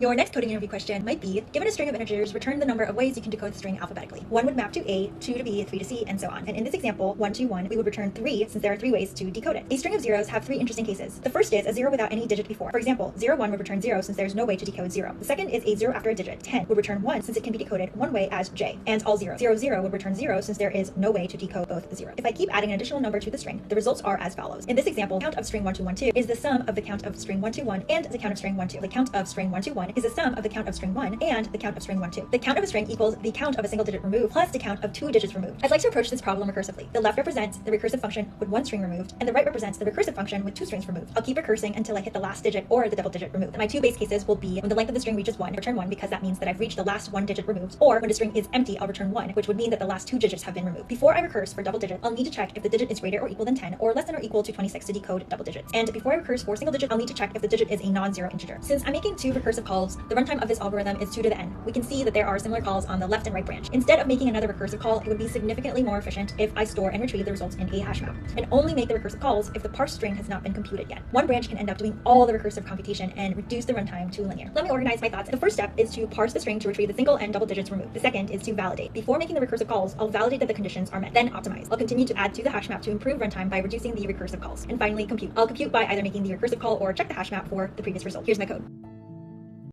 Your next coding interview question might be, given a string of integers, return the number of ways you can decode the string alphabetically. 1 would map to A, 2 to B, 3 to C, and so on. And in this example, 1 to 1, we would return 3 since there are 3 ways to decode it. A string of zeros have 3 interesting cases. The first is a 0 without any digit before. For example, 0, 1 would return 0 since there's no way to decode 0. The second is a 0 after a digit. 10 would return 1 since it can be decoded one way as J, and all 0. 0, 0 would return 0 since there is no way to decode both 0. If I keep adding an additional number to the string, the results are as follows. In this example, count of string 1212 is the sum of the count of string 121 and the count of string 12. The count of string 121 is the sum of the count of string 1 and the count of string 12. The count of a string equals the count of a single digit removed plus the count of 2 digits removed. I'd like to approach this problem recursively. The left represents the recursive function with 1 string removed, and the right represents the recursive function with 2 strings removed. I'll keep recursing until I hit the last digit or the double digit removed. My 2 base cases will be when the length of the string reaches 1, return 1 because that means that I've reached the last 1 digit removed, or when the string is empty, I'll return 1, which would mean that the last 2 digits have been removed. Before I recurse for double digit, I'll need to check if the digit is greater or equal than 10 or less than or equal to 26 to decode double digits. And before I recurse for single digit, I'll need to check if the digit is a non-zero integer. Since I'm making 2 recursive calls, the runtime of this algorithm is 2 to the n. We can see that there are similar calls on the left and right branch. Instead of making another recursive call, it would be significantly more efficient if I store and retrieve the results in a hashmap, and only make the recursive calls if the parsed string has not been computed yet. One branch can end up doing all the recursive computation and reduce the runtime to linear. Let me organize my thoughts. The first step is to parse the string to retrieve the single and double digits removed. The second is to validate. Before making the recursive calls, I'll validate that the conditions are met, then optimize. I'll continue to add to the hashmap to improve runtime by reducing the recursive calls. And finally, compute. I'll compute by either making the recursive call or check the hashmap for the previous result. Here's my code.